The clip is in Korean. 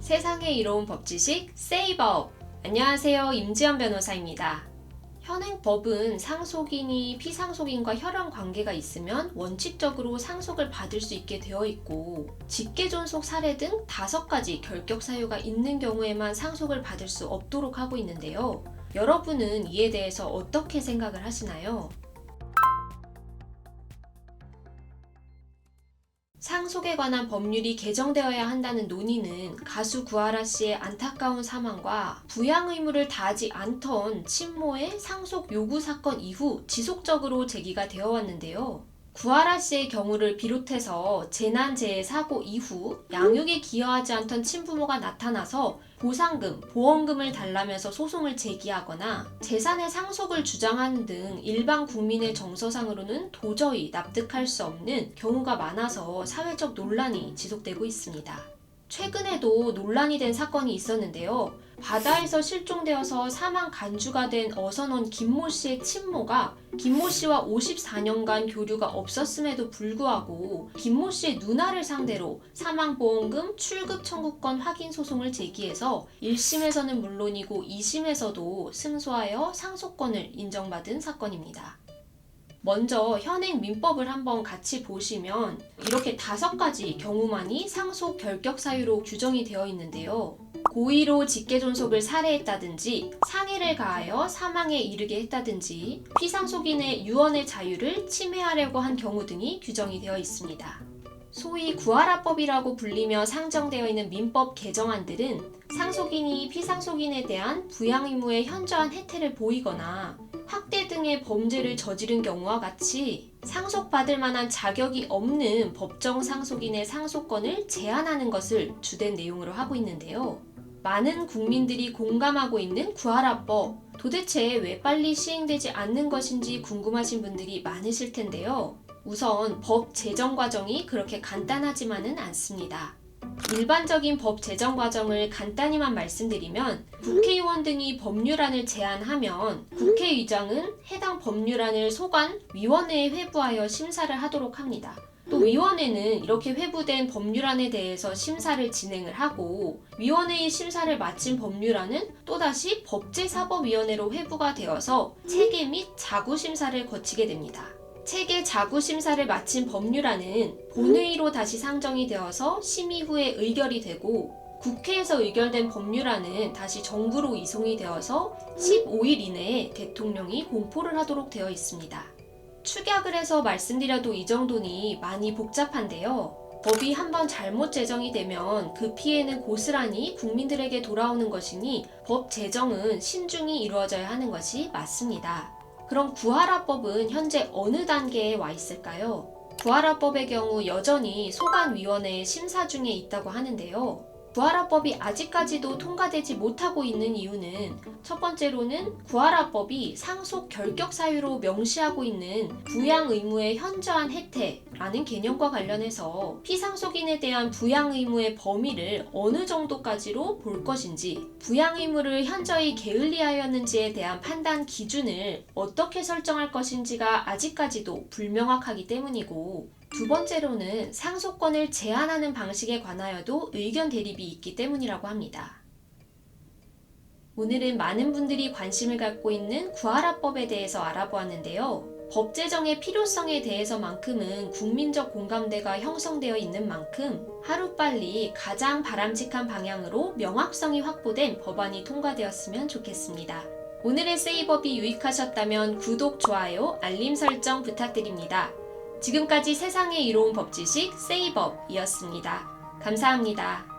세상에 이로운 법지식 세이버업! 안녕하세요. 임지연 변호사입니다. 현행 법은 상속인이 피상속인과 혈연 관계가 있으면 원칙적으로 상속을 받을 수 있게 되어 있고, 직계존속 사례 등 5가지 결격 사유가 있는 경우에만 상속을 받을 수 없도록 하고 있는데요. 여러분은 이에 대해서 어떻게 생각을 하시나요? 상속에 관한 법률이 개정되어야 한다는 논의는 가수 구하라 씨의 안타까운 사망과 부양 의무를 다하지 않던 친모의 상속 요구 사건 이후 지속적으로 제기가 되어 왔는데요. 구하라 씨의 경우를 비롯해서 재난재해 사고 이후 양육에 기여하지 않던 친부모가 나타나서 보상금, 보험금을 달라면서 소송을 제기하거나 재산의 상속을 주장하는 등 일반 국민의 정서상으로는 도저히 납득할 수 없는 경우가 많아서 사회적 논란이 지속되고 있습니다. 최근에도 논란이 된 사건이 있었는데요. 바다에서 실종되어서 사망 간주가 된 어선원 김모 씨의 친모가 김모 씨와 54년간 교류가 없었음에도 불구하고 김모 씨의 누나를 상대로 사망보험금 출급 청구권 확인 소송을 제기해서 1심에서는 물론이고 2심에서도 승소하여 상속권을 인정받은 사건입니다. 먼저 현행 민법을 한번 같이 보시면 이렇게 5가지 경우만이 상속 결격 사유로 규정이 되어 있는데요. 고의로 직계존속을 살해했다든지 상해를 가하여 사망에 이르게 했다든지 피상속인의 유언의 자유를 침해하려고 한 경우 등이 규정이 되어 있습니다. 소위 구하라법이라고 불리며 상정되어 있는 민법 개정안들은 상속인이 피상속인에 대한 부양 의무의 현저한 혜택을 보이거나 학대 등의 범죄를 저지른 경우와 같이 상속받을 만한 자격이 없는 법정 상속인의 상속권을 제한하는 것을 주된 내용으로 하고 있는데요. 많은 국민들이 공감하고 있는 구하라법, 도대체 왜 빨리 시행되지 않는 것인지 궁금하신 분들이 많으실 텐데요. 우선 법 제정 과정이 그렇게 간단하지만은 않습니다. 일반적인 법 제정 과정을 간단히만 말씀드리면 국회의원 등이 법률안을 제안하면 국회의장은 해당 법률안을 소관위원회에 회부하여 심사를 하도록 합니다. 또 위원회는 이렇게 회부된 법률안에 대해서 심사를 진행을 하고 위원회의 심사를 마친 법률안은 또다시 법제사법위원회로 회부가 되어서 체계 및 자구심사를 거치게 됩니다. 체계 자구심사를 마친 법률안은 본회의로 다시 상정이 되어서 심의 후에 의결이 되고 국회에서 의결된 법률안은 다시 정부로 이송이 되어서 15일 이내에 대통령이 공포를 하도록 되어 있습니다. 축약을 해서 말씀드려도 이 정도니 많이 복잡한데요. 법이 한번 잘못 제정이 되면 그 피해는 고스란히 국민들에게 돌아오는 것이니 법 제정은 신중히 이루어져야 하는 것이 맞습니다. 그럼 구하라법은 현재 어느 단계에 와 있을까요? 구하라법의 경우 여전히 소관위원회의 심사 중에 있다고 하는데요. 구하라법이 아직까지도 통과되지 못하고 있는 이유는 첫 번째로는 구하라법이 상속 결격 사유로 명시하고 있는 부양 의무의 현저한 혜택라는 개념과 관련해서 피상속인에 대한 부양 의무의 범위를 어느 정도까지로 볼 것인지, 부양 의무를 현저히 게을리하였는지에 대한 판단 기준을 어떻게 설정할 것인지가 아직까지도 불명확하기 때문이고, 두 번째로는 상속권을 제한하는 방식에 관하여도 의견 대립이 있기 때문이라고 합니다. 오늘은 많은 분들이 관심을 갖고 있는 구하라법에 대해서 알아보았는데요. 법 제정의 필요성에 대해서만큼은 국민적 공감대가 형성되어 있는 만큼 하루빨리 가장 바람직한 방향으로 명확성이 확보된 법안이 통과되었으면 좋겠습니다. 오늘의 세이법이 유익하셨다면 구독, 좋아요, 알림 설정 부탁드립니다. 지금까지 세상에 이로운 법지식 세이법이었습니다. 감사합니다.